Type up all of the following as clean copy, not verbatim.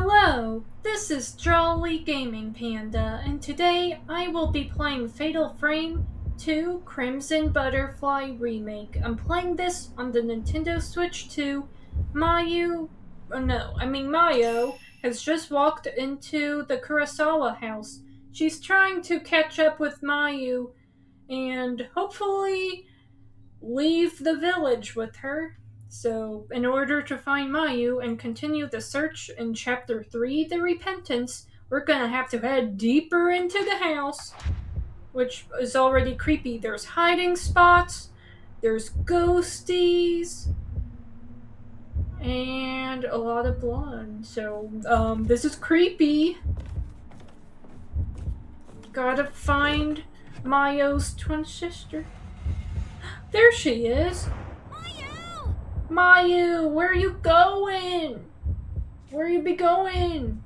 Hello, this is Jolly Gaming Panda, and today I will be playing Fatal Frame 2 Crimson Butterfly Remake. I'm playing this on the Nintendo Switch 2. Mayu has just walked into the Kurosawa house. She's trying to catch up with Mayu and hopefully leave the village with her. So, in order to find Mayu and continue the search in Chapter 3, The Repentance, we're gonna have to head deeper into the house, which is already creepy. There's hiding spots, there's ghosties, and a lot of blood. So, this is creepy. Gotta find Mayu's twin sister. There she is. Mayu, where are you going? Where you be going?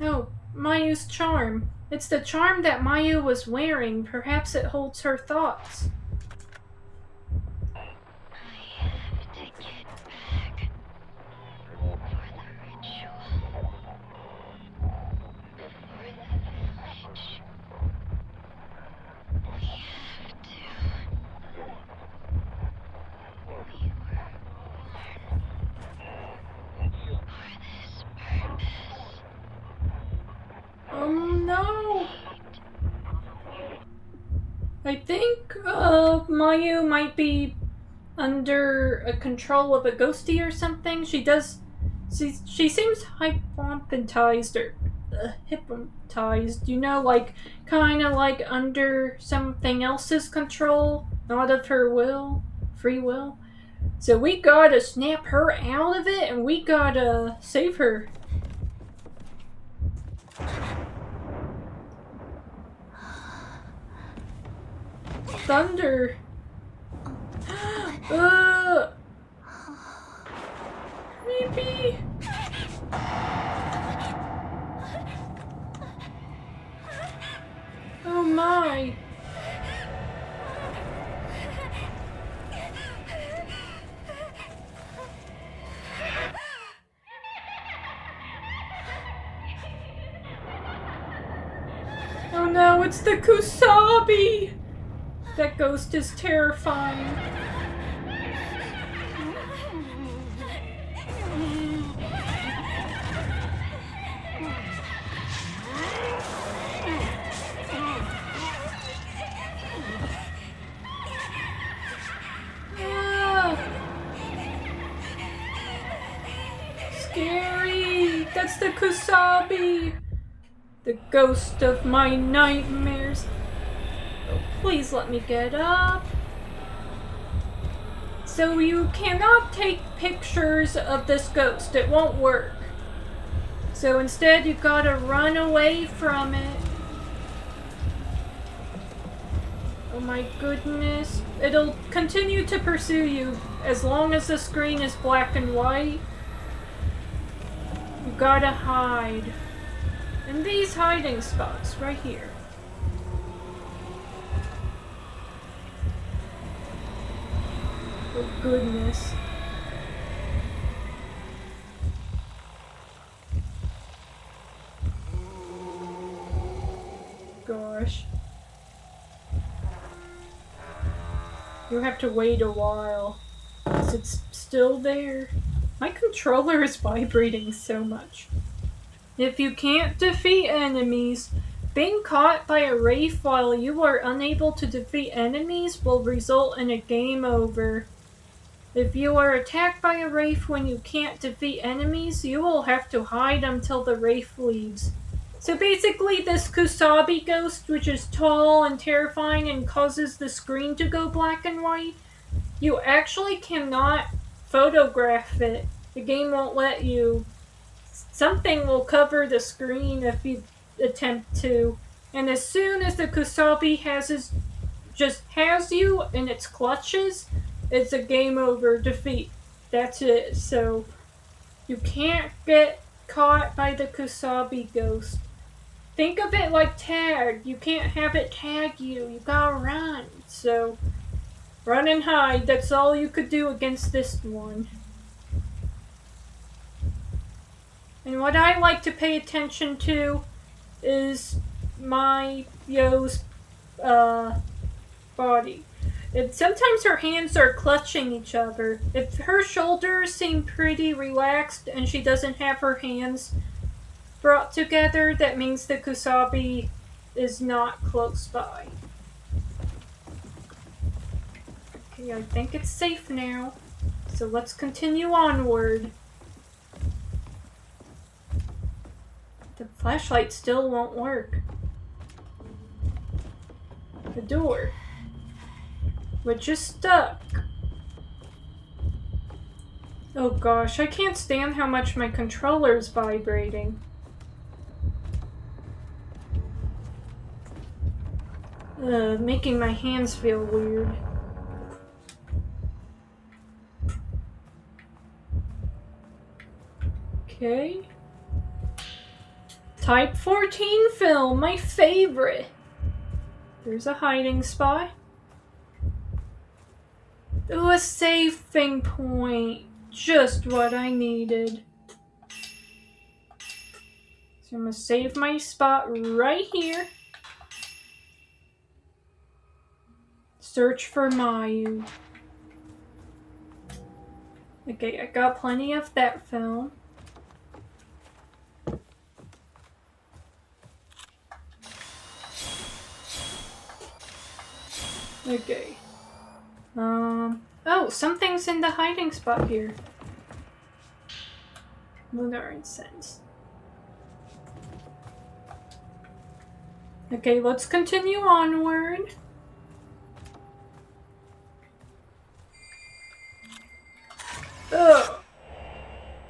Oh, Mayu's charm. It's the charm that Mayu was wearing. Perhaps it holds her thoughts. Oh no! I think Mayu might be under a control of a ghostie or something. She seems hypnotized or hypnotized, like kind of like under something else's control, not of her free will. So we gotta snap her out of it and we gotta save her. Thunder. Creepy. Oh my. Oh no, it's the Kusabi! That ghost is terrifying. Ah. Scary! That's the Kusabi! The ghost of my nightmares. Oh, please let me get up. So you cannot take pictures of this ghost. It won't work. So instead you gotta run away from it. Oh my goodness. It'll continue to pursue you as long as the screen is black and white. You gotta hide. In these hiding spots right here. Oh goodness. Gosh. You have to wait a while. Is it still there? My controller is vibrating so much. If you can't defeat enemies, being caught by a wraith while you are unable to defeat enemies will result in a game over. If you are attacked by a wraith when you can't defeat enemies, you will have to hide until the wraith leaves. So basically this Kusabi ghost, which is tall and terrifying and causes the screen to go black and white, you actually cannot photograph it. The game won't let you. Something will cover the screen if you attempt to. And as soon as the Kusabi has you in its clutches, it's a game over defeat. That's it. So you can't get caught by the Kusabi ghost. Think of it like tag. You can't have it tag you. You gotta run. So Run and hide, that's all you could do against this one. And what I like to pay attention to is Mayu's body. Sometimes her hands are clutching each other. If her shoulders seem pretty relaxed and she doesn't have her hands brought together, that means the Kusabi is not close by. Okay, I think it's safe now. So let's continue onward. The flashlight still won't work. The door. We're just stuck. Oh gosh, I can't stand how much my controller's vibrating. Making my hands feel weird. Okay. Type 14 film, my favorite. There's a hiding spot. Oh, a saving point. Just what I needed. So I'm gonna save my spot right here. Search for Mayu. Okay, I got plenty of that film. Okay. Oh, something's in the hiding spot here. Lunar incense. Okay, let's continue onward. Ugh.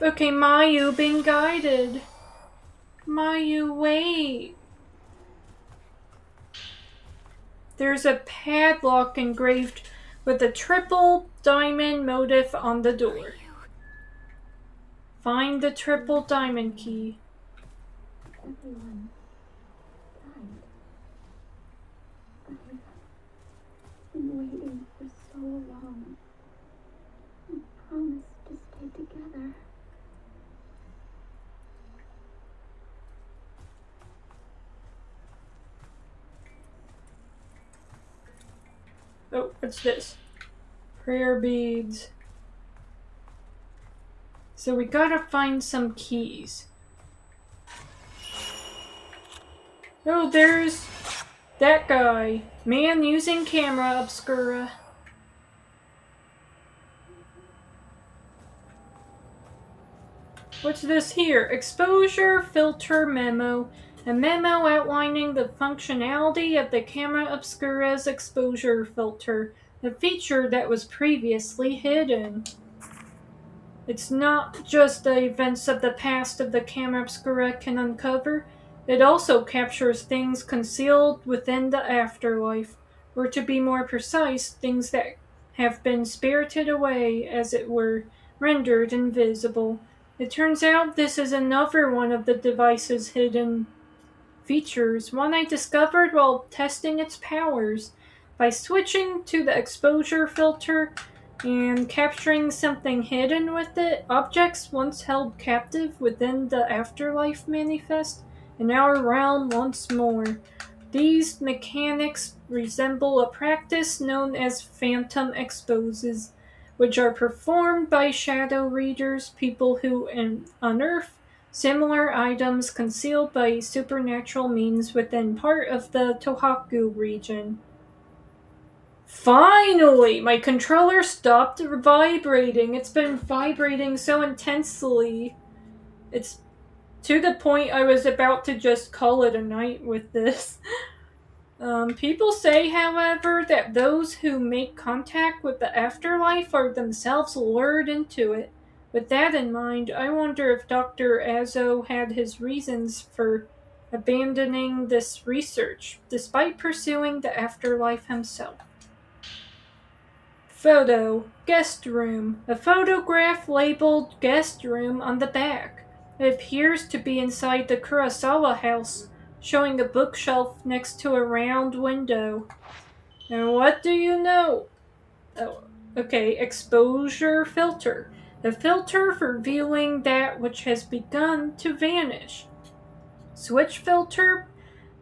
Okay, Mayu being guided. Mayu, wait. There's a padlock engraved with a triple diamond motif on the door. Find the triple diamond key. Everyone died. I've been waiting for so long. We promised to stay together. Oh, what's this? Prayer beads. So we gotta find some keys. Oh, there's that guy. Man using camera obscura. What's this here? Exposure filter memo. A memo outlining the functionality of the camera obscura's exposure filter, a feature that was previously hidden. It's not just the events of the past of the camera obscura can uncover, it also captures things concealed within the afterlife, or to be more precise, things that have been spirited away, as it were, rendered invisible. It turns out this is another one of the device's hidden features, one I discovered while testing its powers. By switching to the exposure filter and capturing something hidden with it, objects once held captive within the afterlife manifest in our realm once more. These mechanics resemble a practice known as phantom exposes, which are performed by shadow readers, people who unearth similar items concealed by supernatural means within part of the Tohaku region. Finally! My controller stopped vibrating. It's been vibrating so intensely. It's to the point I was about to just call it a night with this. People say, however, that those who make contact with the afterlife are themselves lured into it. With that in mind, I wonder if Dr. Azo had his reasons for abandoning this research, despite pursuing the afterlife himself. Photo. Guest room. A photograph labeled guest room on the back. It appears to be inside the Kurosawa house, showing a bookshelf next to a round window. And what do you know? Oh, okay, exposure filter. A filter for viewing that which has begun to vanish. Switch filter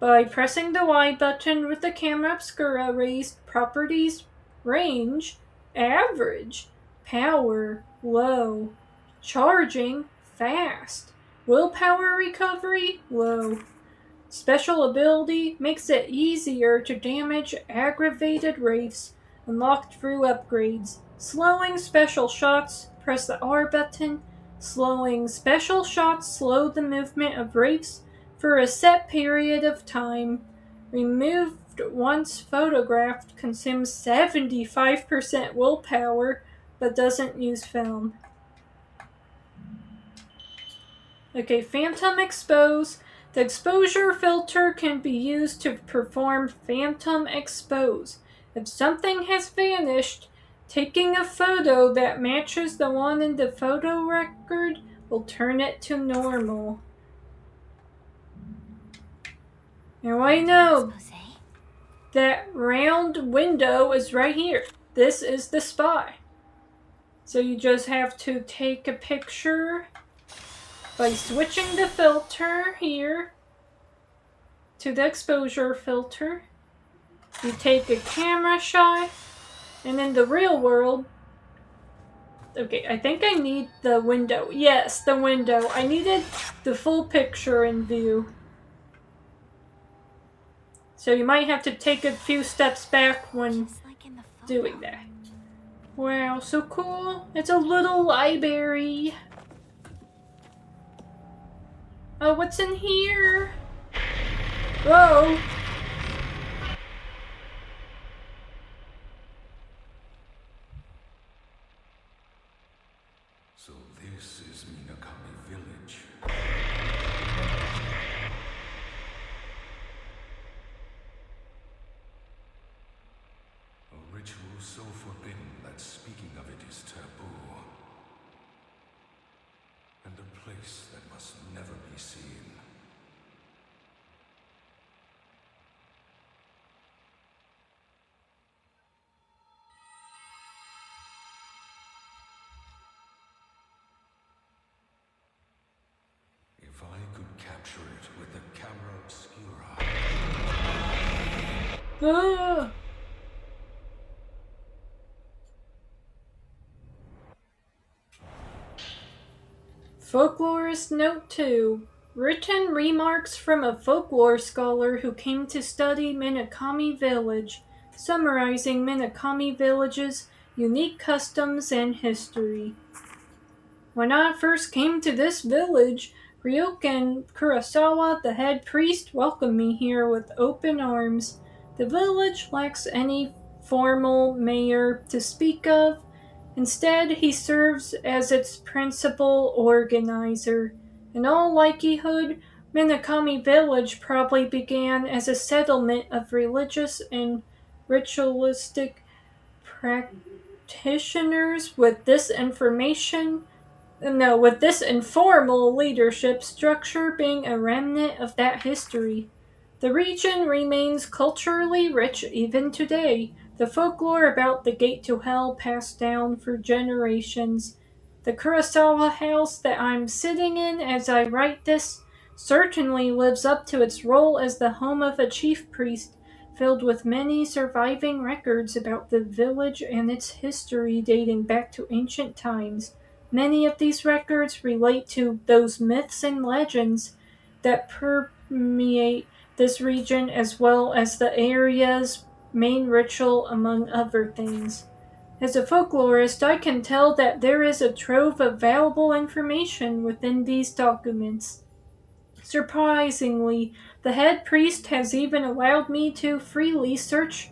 by pressing the Y button with the camera obscura. Raised properties range, average, power, low, charging, fast, willpower recovery, low. Special ability makes it easier to damage aggravated wraiths, unlocked through upgrades. Slowing special shots, press the R button. Slowing special shots slow the movement of wraiths for a set period of time. Removed once photographed, consumes 75% willpower, but doesn't use film. Okay, phantom expose. The exposure filter can be used to perform phantom expose. If something has vanished, taking a photo that matches the one in the photo record will turn it to normal. Now I know that round window is right here. This is the spy. So you just have to take a picture by switching the filter here to the exposure filter. You take a camera shot, and in the real world, okay, I think I need the window. Yes, the window. I needed the full picture in view. So you might have to take a few steps back when doing that. Wow, so cool. It's a little library. Oh, what's in here? Whoa. So this is Minakami Village. A ritual so forbidden that speaking of it is taboo. And a place that must never be seen. If I could capture it with the camera obscura. Ah. Folklorist Note 2. Written remarks from a folklore scholar who came to study Minakami Village, summarizing Minakami Village's unique customs and history. When I first came to this village, Ryokan Kurosawa, the head priest, welcomed me here with open arms. The village lacks any formal mayor to speak of. Instead, he serves as its principal organizer. In all likelihood, Minakami Village probably began as a settlement of religious and ritualistic practitioners with this informal leadership structure being a remnant of that history. The region remains culturally rich even today. The folklore about the gate to hell passed down for generations. The Kurosawa house that I'm sitting in as I write this certainly lives up to its role as the home of a chief priest, filled with many surviving records about the village and its history dating back to ancient times. Many of these records relate to those myths and legends that permeate this region as well as the area's main ritual, among other things. As a folklorist, I can tell that there is a trove of valuable information within these documents. Surprisingly, the head priest has even allowed me to freely search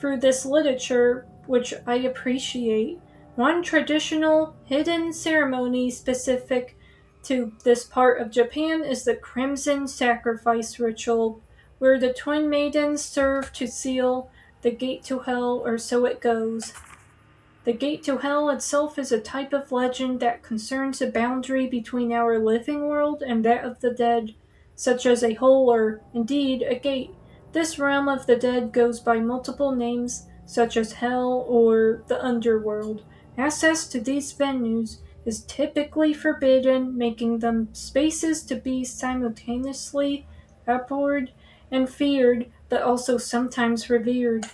through this literature, which I appreciate. One traditional, hidden ceremony specific to this part of Japan is the Crimson Sacrifice ritual, where the twin maidens serve to seal the gate to hell, or so it goes. The gate to hell itself is a type of legend that concerns a boundary between our living world and that of the dead, such as a hole or, indeed, a gate. This realm of the dead goes by multiple names, such as hell or the underworld. Access to these venues is typically forbidden, making them spaces to be simultaneously abhorred and feared, but also sometimes revered.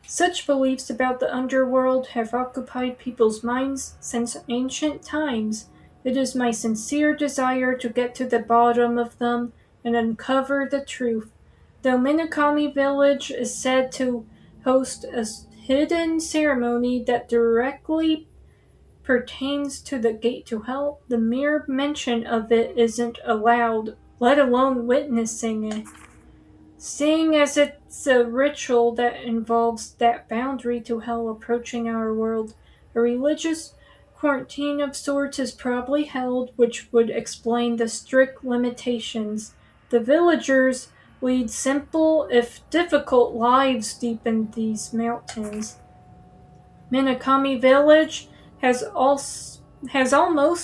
Such beliefs about the underworld have occupied people's minds since ancient times. It is my sincere desire to get to the bottom of them and uncover the truth. Though Minakami Village is said to host a hidden ceremony that directly pertains to the gate to hell, the mere mention of it isn't allowed, let alone witnessing it. Seeing as it's a ritual that involves that boundary to hell approaching our world, a religious quarantine of sorts is probably held, which would explain the strict limitations. The villagers lead simple, if difficult, lives deep in these mountains. Minakami Village has almost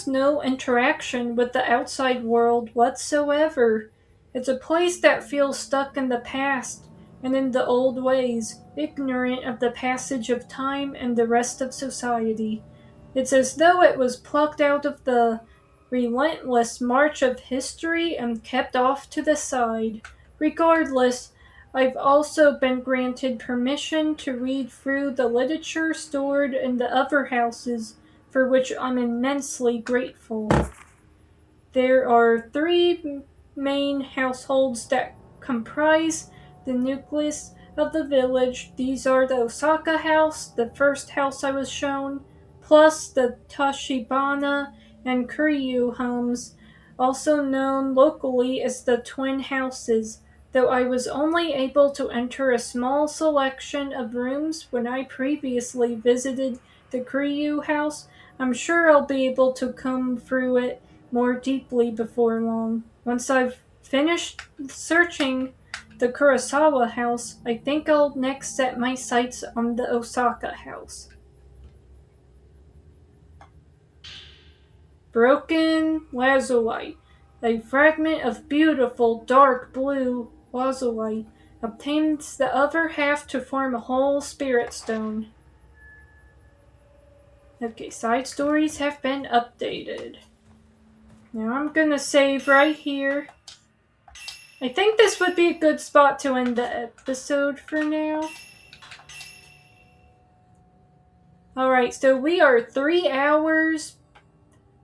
no interaction with the outside world whatsoever. It's a place that feels stuck in the past and in the old ways, ignorant of the passage of time and the rest of society. It's as though it was plucked out of the relentless march of history and kept off to the side. Regardless, I've also been granted permission to read through the literature stored in the other houses, for which I'm immensely grateful. There are three main households that comprise the nucleus of the village. These are the Osaka house, the first house I was shown, plus the Tashibana and Kuryu homes, also known locally as the twin houses. Though I was only able to enter a small selection of rooms when I previously visited the Kuryu house, I'm sure I'll be able to comb through it more deeply before long. Once I've finished searching the Kurosawa house, I think I'll next set my sights on the Osaka house. Broken lazulite. A fragment of beautiful dark blue lazulite obtains the other half to form a whole spirit stone. Okay, side stories have been updated. Now I'm gonna save right here. I think this would be a good spot to end the episode for now. Alright, so we are 3 hours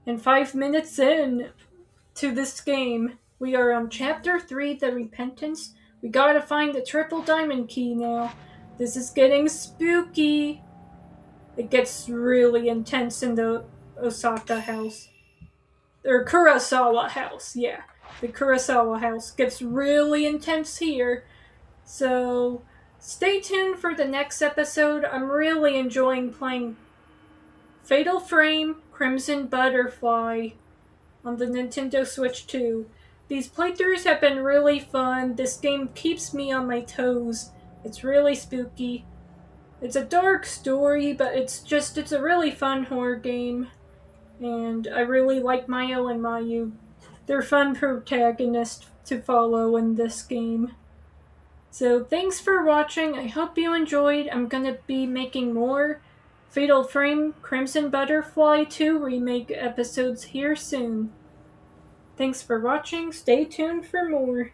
and 5 minutes in to this game. We are on Chapter 3, The Repentance. We gotta find the triple diamond key now. This is getting spooky. It gets really intense in the Osaka house. Or Kurosawa house, yeah. The Kurosawa house gets really intense here. So stay tuned for the next episode. I'm really enjoying playing Fatal Frame Crimson Butterfly on the Nintendo Switch 2. These playthroughs have been really fun. This game keeps me on my toes. It's really spooky. It's a dark story, but it's a really fun horror game. And I really like Mayu and Mayu. They're fun protagonists to follow in this game. So thanks for watching. I hope you enjoyed. I'm gonna be making more Fatal Frame Crimson Butterfly 2 remake episodes here soon. Thanks for watching. Stay tuned for more.